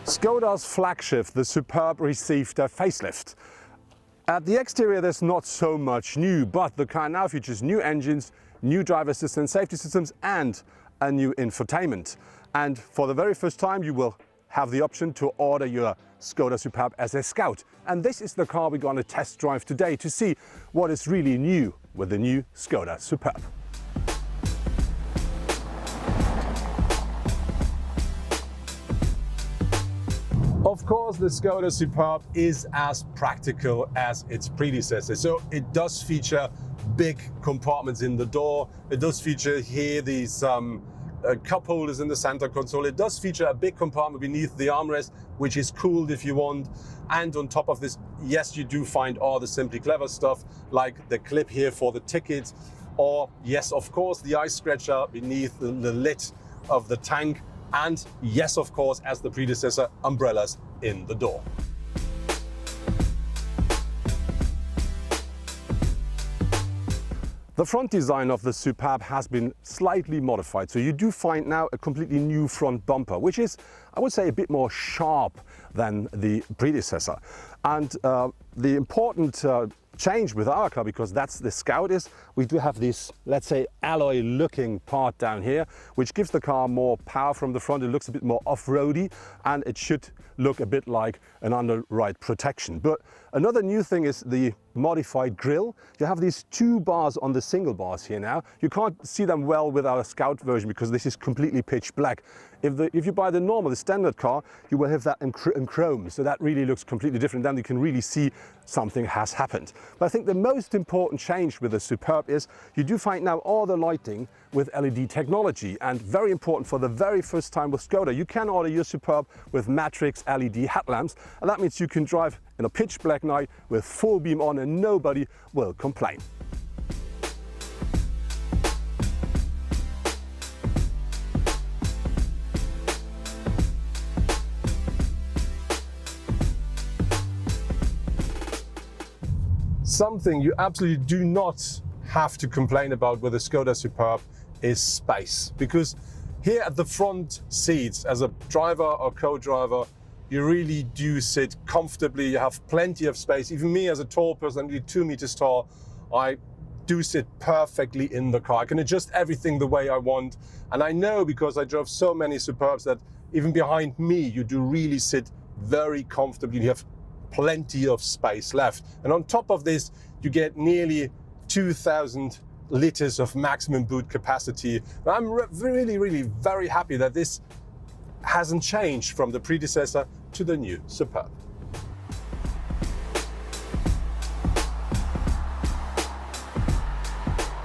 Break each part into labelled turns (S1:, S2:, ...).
S1: Skoda's flagship, the Superb, received a facelift. At the exterior there's not so much new, but the car now features new engines, new driver assistance safety systems and a new infotainment. And for the very first time you will have the option to order your Skoda Superb as a Scout. And this is the car we're going to test drive today to see what is really new with the new Skoda Superb. Of course, the Skoda Superb is as practical as its predecessor. So it does feature big compartments in the door. It does feature here these cup holders in the center console. It does feature a big compartment beneath the armrest, which is cooled if you want. And on top of this, yes, you do find all the Simply Clever stuff, like the clip here for the tickets, or yes, of course, the ice scratcher beneath the lid of the tank. And yes, of course, as the predecessor, umbrellas in the door. The front design of the Superb has been slightly modified. So you do find now a completely new front bumper, which is, I would say, a bit more sharp than the predecessor. And the important change with our car, because that's the Scout, is we do have this, let's say, alloy looking part down here, which gives the car more power from the front. It looks a bit more off-roady and it should look a bit like an underride protection. But another new thing is the modified grille. You have these two bars on the single bars here now. You can't see them well with our Scout version because this is completely pitch black. If you buy the normal, the standard car, you will have that in chrome, so that really looks completely different. Then you can really see something has happened. But I think the most important change with the Superb is you do find now all the lighting with LED technology, and very important for the very first time with Skoda, you can order your Superb with matrix LED headlamps, and that means you can drive in a pitch black night with full beam on and nobody will complain. Something you absolutely do not have to complain about with the Skoda Superb is space. Because here at the front seats, as a driver or co-driver, you really do sit comfortably. You have plenty of space. Even me as a tall person, I'm nearly 2 meters tall, I do sit perfectly in the car. I can adjust everything the way I want. And I know, because I drove so many Superbs, that even behind me, you do really sit very comfortably. You have plenty of space left. And on top of this, you get nearly 2,000 liters of maximum boot capacity. I'm really very happy that this hasn't changed from the predecessor to the new Superb.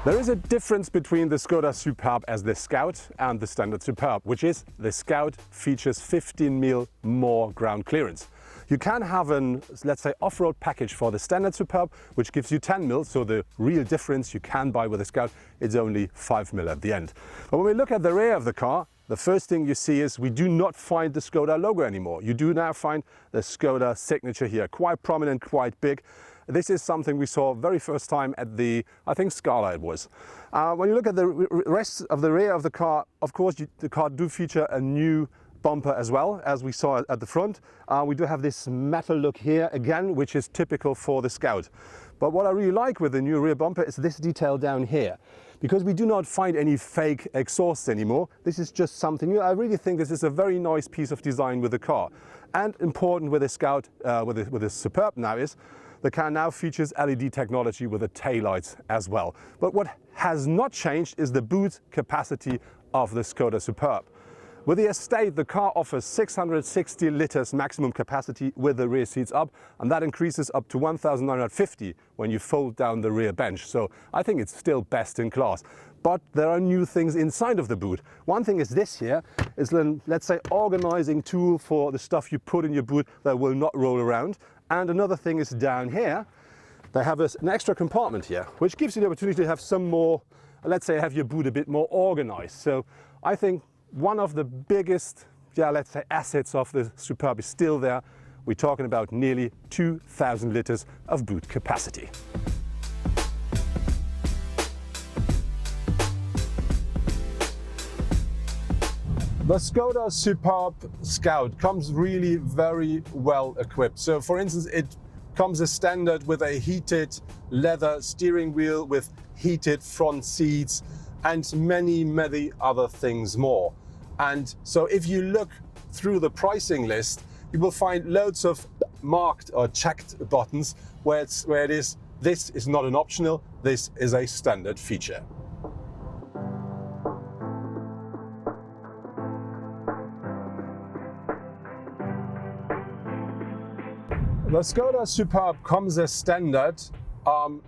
S1: There is a difference between the Skoda Superb as the Scout and the standard Superb, which is the Scout features 15 mm more ground clearance. You can have an, let's say, off-road package for the standard Superb, which gives you 10 mm, so the real difference you can buy with the Scout is only 5 mm at the end. But when we look at the rear of the car, the first thing you see is we do not find the Skoda logo anymore. You do now find the Skoda signature here, quite prominent, quite big. This is something we saw very first time at the, I think, Scala it was. When you look at the rest of the rear of the car, of course, the car do feature a new bumper as well, as we saw at the front. We do have this metal look here again, which is typical for the Scout. But what I really like with the new rear bumper is this detail down here, because we do not find any fake exhausts anymore. This is just something new. I really think this is a very nice piece of design with the car. And important with the Scout, with the Superb now is, the car now features LED technology with the taillights as well. But what has not changed is the boot capacity of the Skoda Superb. With the Estate, the car offers 660 liters maximum capacity with the rear seats up, and that increases up to 1,950 when you fold down the rear bench. So I think it's still best in class. But there are new things inside of the boot. One thing is this here, is an, let's say, organizing tool for the stuff you put in your boot that will not roll around. And another thing is down here, they have an extra compartment here, which gives you the opportunity to have some more, let's say, have your boot a bit more organized. So I think one of the biggest, let's say, assets of the Superb is still there. We're talking about nearly 2,000 liters of boot capacity. The Skoda Superb Scout comes really very well equipped. So for instance, it comes as standard with a heated leather steering wheel with heated front seats and many other things more. And so if you look through the pricing list, you will find loads of marked or checked buttons where it is, this is not an optional, this is a standard feature. The Skoda Superb comes as standard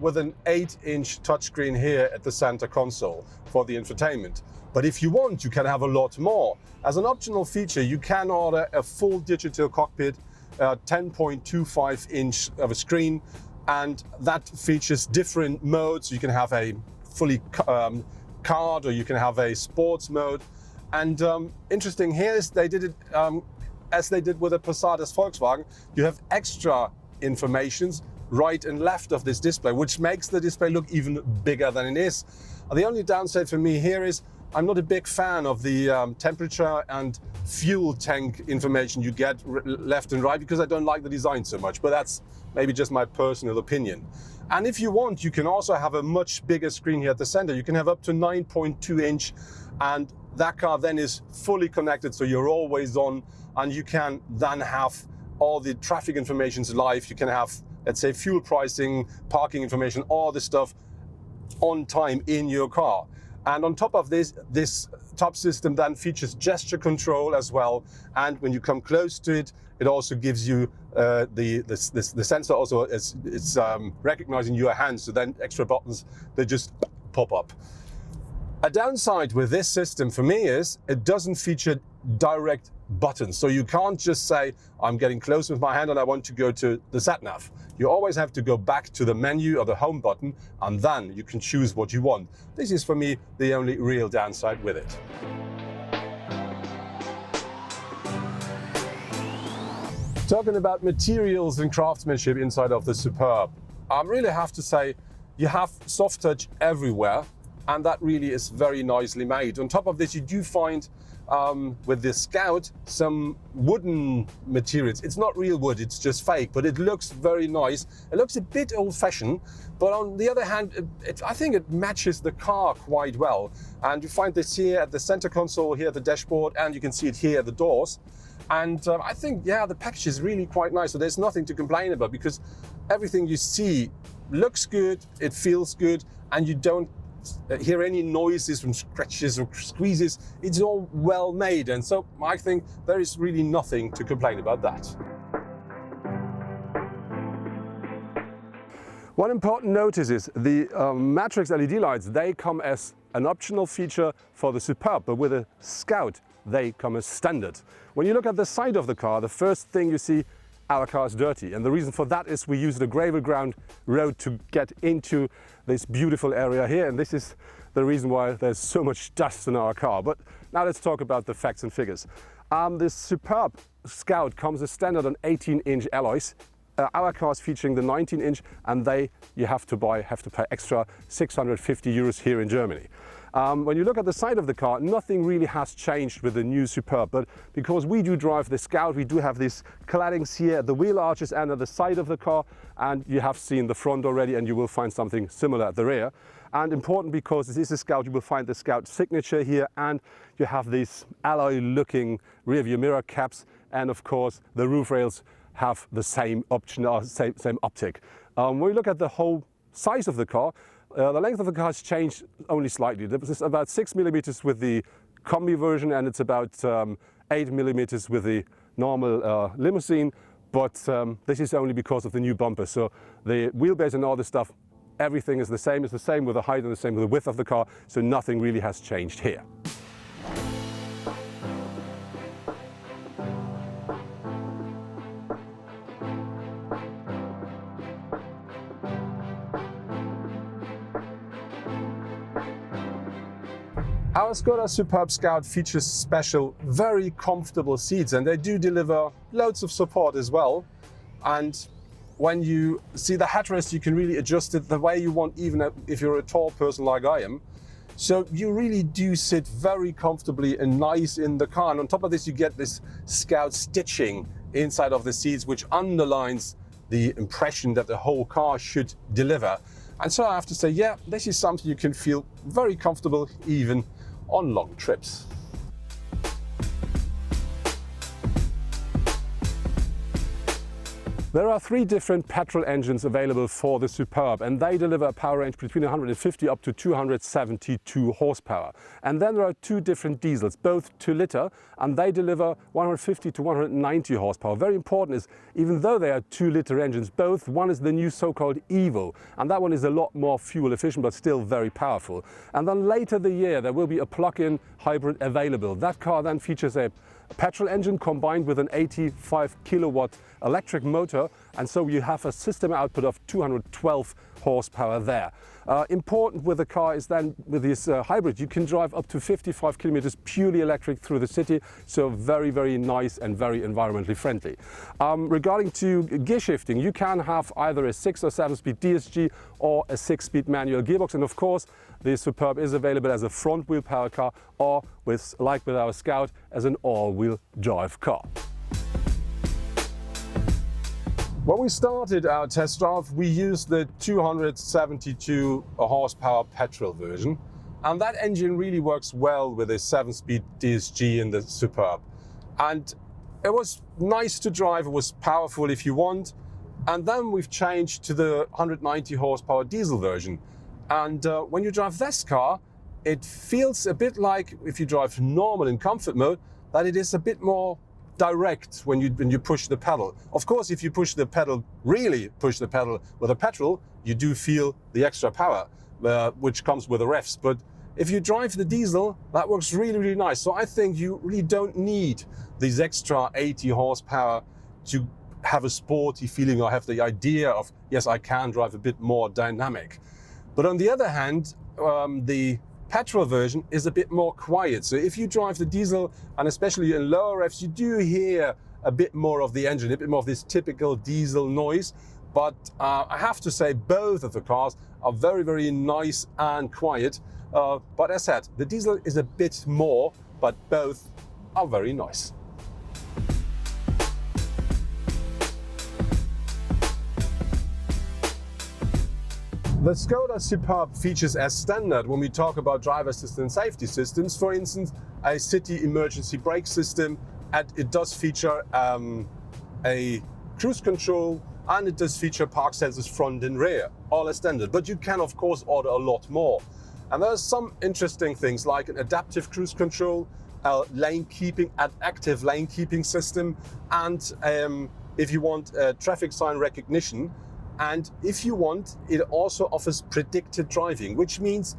S1: with an 8-inch touchscreen here at the center console for the infotainment. But if you want, you can have a lot more. As an optional feature, you can order a full digital cockpit, 10.25 inch of a screen, and that features different modes. You can have a fully card, or you can have a sports mode. And interesting here is they did it as they did with the Passat as Volkswagen. You have extra informations right and left of this display, which makes the display look even bigger than it is. The only downside for me here is I'm not a big fan of the temperature and fuel tank information you get left and right, because I don't like the design so much, but that's maybe just my personal opinion. And if you want, you can also have a much bigger screen here at the center. You can have up to 9.2 inch, and that car then is fully connected, so you're always on, and you can then have all the traffic informations live. You can have, let's say, fuel pricing, parking information, all the stuff on time in your car. And on top of this top system then features gesture control as well. And when you come close to it, it also gives you the sensor also it's recognizing your hands. So then extra buttons, they just pop up. A downside with this system for me is it doesn't feature direct buttons. So you can't just say, I'm getting close with my hand and I want to go to the sat-nav. You always have to go back to the menu or the home button, and then you can choose what you want. This is for me the only real downside with it. Talking about materials and craftsmanship inside of the Superb, I really have to say you have soft touch everywhere, and that really is very nicely made. On top of this, you do find with this Scout some wooden materials. It's not real wood, it's just fake, but it looks very nice. It looks a bit old-fashioned, but on the other hand, I think it matches the car quite well. And you find this here at the center console, here at the dashboard, and you can see it here at the doors. And I think, yeah, the package is really quite nice. So there's nothing to complain about, because everything you see looks good, it feels good, and you don't hear any noises from scratches or squeezes. It's all well made, and so I think there is really nothing to complain about that. One important notice is the matrix LED lights, they come as an optional feature for the Superb, but with a Scout they come as standard. When you look at the side of the car, the first thing you see, our car is dirty, and the reason for that is we use the gravel ground road to get into this beautiful area here, and this is the reason why there's so much dust in our car. But now let's talk about the facts and figures. This Superb Scout comes as standard on 18-inch alloys. Our car is featuring the 19-inch, and you have to pay extra 650 euros here in Germany. When you look at the side of the car, nothing really has changed with the new Superb, but because we do drive the Scout, we do have these claddings here at the wheel arches and at the side of the car, and you have seen the front already, and you will find something similar at the rear. And important, because this is a Scout, you will find the Scout signature here, and you have these alloy-looking rear-view mirror caps, and of course the roof rails have the same option, or same optic. When we look at the whole size of the car, the length of the car has changed only slightly. This is about 6 millimeters with the combi version, and it's about 8 millimeters with the normal limousine. But this is only because of the new bumper. So the wheelbase and all this stuff, everything is the same. It's the same with the height and the same with the width of the car. So nothing really has changed here. Our Skoda Superb Scout features special, very comfortable seats, and they do deliver loads of support as well. And when you see the headrest, you can really adjust it the way you want, even if you're a tall person like I am. So you really do sit very comfortably and nice in the car. And on top of this, you get this Scout stitching inside of the seats, which underlines the impression that the whole car should deliver. And so I have to say, yeah, this is something you can feel very comfortable even on long trips. There are 3 different petrol engines available for the Superb, and they deliver a power range between 150 up to 272 horsepower. And then there are 2 different diesels, both 2 liter, and they deliver 150 to 190 horsepower. Very important is, even though they are 2 liter engines, both, one is the new so-called Evo, and that one is a lot more fuel efficient, but still very powerful. And then later the year, there will be a plug-in hybrid available. That car then features a petrol engine combined with an 85 kilowatt electric motor, and so you have a system output of 212 horsepower there. Important with the car is then with this hybrid, you can drive up to 55 kilometers purely electric through the city, so very, very nice and very environmentally friendly. Regarding to gear shifting, you can have either a 6 or 7-speed DSG or a 6-speed manual gearbox, and of course the Superb is available as a front-wheel power car or, like with our Scout, as an all-wheel drive car. When we started our test drive, we used the 272 horsepower petrol version, and that engine really works well with a 7-speed DSG in the Superb. And it was nice to drive, it was powerful if you want, and then we've changed to the 190 horsepower diesel version. And when you drive this car, it feels a bit like, if you drive normal in comfort mode, that it is a bit more direct when you push the pedal. Of course, if you really push the pedal with a petrol, you do feel the extra power, which comes with the revs. But if you drive the diesel, that works really, really nice. So I think you really don't need these extra 80 horsepower to have a sporty feeling or have the idea of, yes, I can drive a bit more dynamic. But on the other hand, the petrol version is a bit more quiet. So if you drive the diesel, and especially in lower revs, you do hear a bit more of the engine, a bit more of this typical diesel noise. But I have to say both of the cars are very, very nice and quiet. But as I said, the diesel is a bit more, but both are very nice. The Skoda Superb features as standard when we talk about driver assistance safety systems, for instance, a city emergency brake system, and it does feature a cruise control, and it does feature park sensors front and rear, all as standard. But you can of course order a lot more. And there's some interesting things like an adaptive cruise control, lane keeping, active lane keeping system, and if you want traffic sign recognition. And if you want, it also offers predicted driving, which means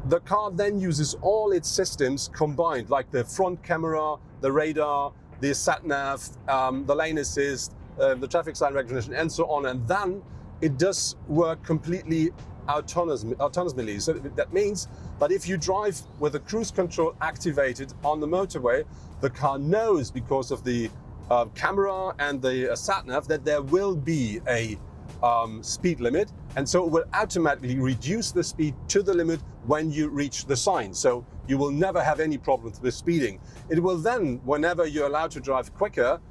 S1: the car then uses all its systems combined, like the front camera, the radar, the sat-nav, the lane assist, the traffic sign recognition, and so on. And then it does work completely autonomously. So that means that if you drive with the cruise control activated on the motorway, the car knows, because of the camera and the sat-nav, that there will be a speed limit, and so it will automatically reduce the speed to the limit when you reach the sign. So you will never have any problems with speeding. It will then, whenever you're allowed to drive quicker,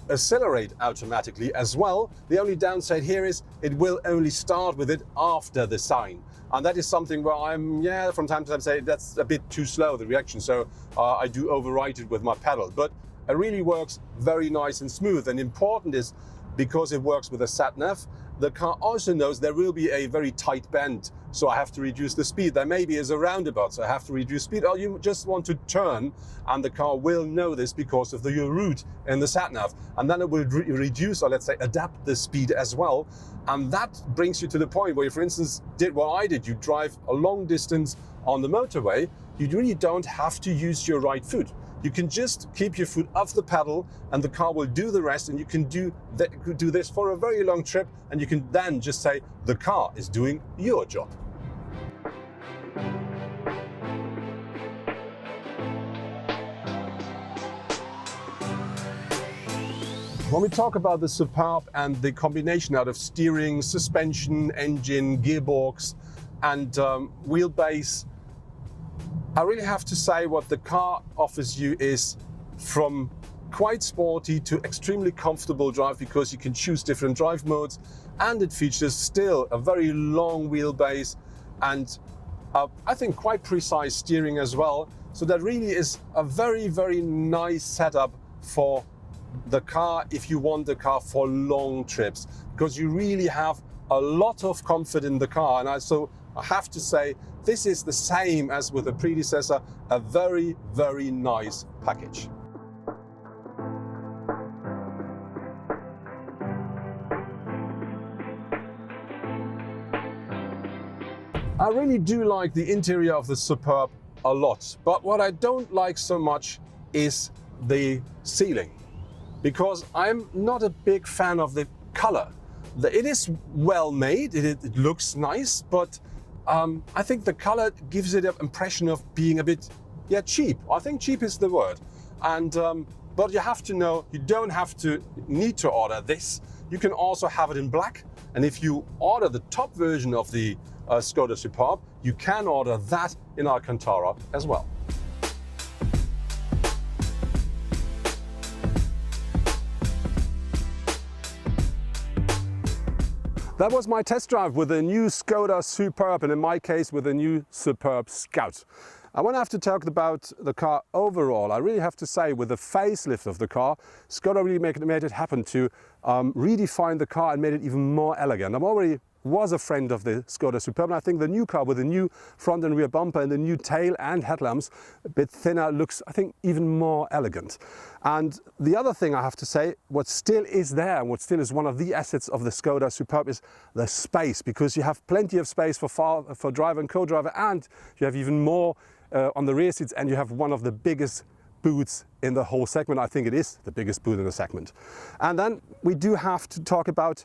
S1: accelerate automatically as well. The only downside here is it will only start with it after the sign. And that is something where from time to time say that's a bit too slow, the reaction. So I do override it with my pedal. But it really works very nice and smooth. And important is, because it works with a sat-nav, the car also knows there will be a very tight bend, so I have to reduce the speed. There maybe is a roundabout, so I have to reduce speed. Or you just want to turn, and the car will know this because of your route in the sat-nav. And then it will reduce, or let's say adapt the speed as well. And that brings you to the point where you, for instance, did what I did. You drive a long distance on the motorway, you really don't have to use your right foot. You can just keep your foot off the pedal and the car will do the rest, and you can do this for a very long trip, and you can then just say the car is doing your job. When we talk about the Superb and the combination out of steering, suspension, engine, gearbox and wheelbase, I really have to say what the car offers you is from quite sporty to extremely comfortable drive, because you can choose different drive modes, and it features still a very long wheelbase and I think quite precise steering as well. So that really is a very, very nice setup for the car if you want the car for long trips, because you really have a lot of comfort in the car. And so I have to say, this is the same as with the predecessor, a very, very nice package. I really do like the interior of the Superb a lot, but what I don't like so much is the ceiling, because I'm not a big fan of the color. It is well made, it looks nice, but I think the color gives it an impression of being a bit, cheap. I think cheap is the word. And but you have to know, you don't need to order this. You can also have it in black. And if you order the top version of the Skoda Superb, you can order that in Alcantara as well. That was my test drive with the new Skoda Superb, and in my case with the new Superb Scout. When I have to talk about the car overall, I really have to say, with the facelift of the car, Skoda really made it happen to redefine the car and made it even more elegant. I'm already was a friend of the Skoda Superb, and I think the new car with the new front and rear bumper and the new tail and headlamps, a bit thinner, looks, I think, even more elegant. And the other thing I have to say, what still is there, and what still is one of the assets of the Skoda Superb, is the space, because you have plenty of space for driver and co-driver, and you have even more on the rear seats, and you have one of the biggest boots in the whole segment. I think it is the biggest boot in the segment. And then we do have to talk about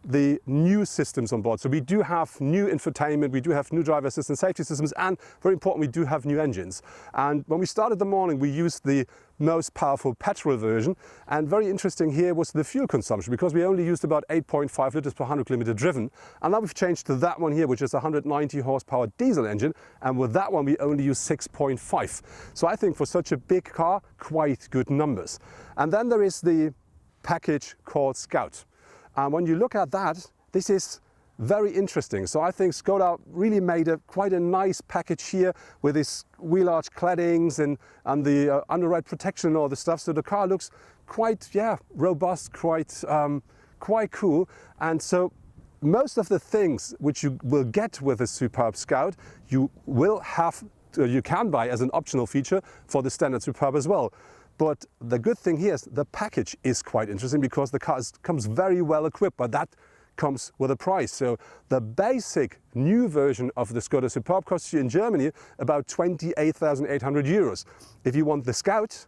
S1: the new systems on board. So we do have new infotainment, we do have new driver assistance safety systems, and very important, we do have new engines. And when we started the morning, we used the most powerful petrol version, and very interesting here was the fuel consumption, because we only used about 8.5 liters per 100 kilometer driven. And now we've changed to that one here, which is a 190 horsepower diesel engine, and with that one we only use 6.5. So I think for such a big car, quite good numbers. And then there is the package called Scout. And when you look at that, this is very interesting. So I think Skoda really made quite a nice package here with this wheel arch claddings and the underride protection and all the stuff. So the car looks quite, robust, quite cool. And so most of the things which you will get with the Superb Scout, you can buy as an optional feature for the standard Superb as well. But the good thing here is the package is quite interesting, because the car comes very well equipped, but that comes with a price. So the basic new version of the Skoda Superb costs you in Germany about 28,800 euros. If you want the Scout,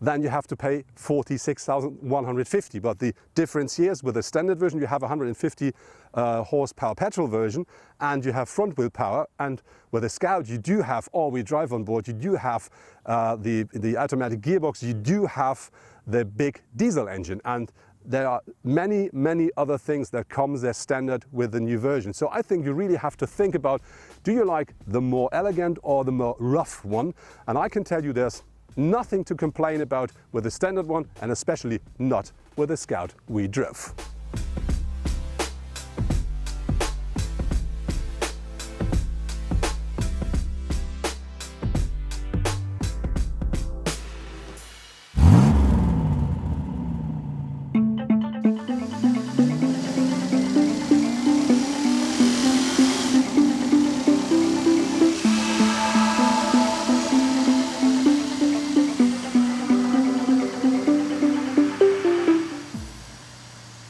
S1: then you have to pay 46,150. But the difference here is with the standard version, you have a 150 horsepower petrol version, and you have front wheel power. And with the Scout, you do have all-wheel drive on board. You do have the automatic gearbox. You do have the big diesel engine. And there are many, many other things that comes as standard with the new version. So I think you really have to think about, do you like the more elegant or the more rough one? And I can tell you there's nothing to complain about with the standard one, and especially not with the Scout we drove.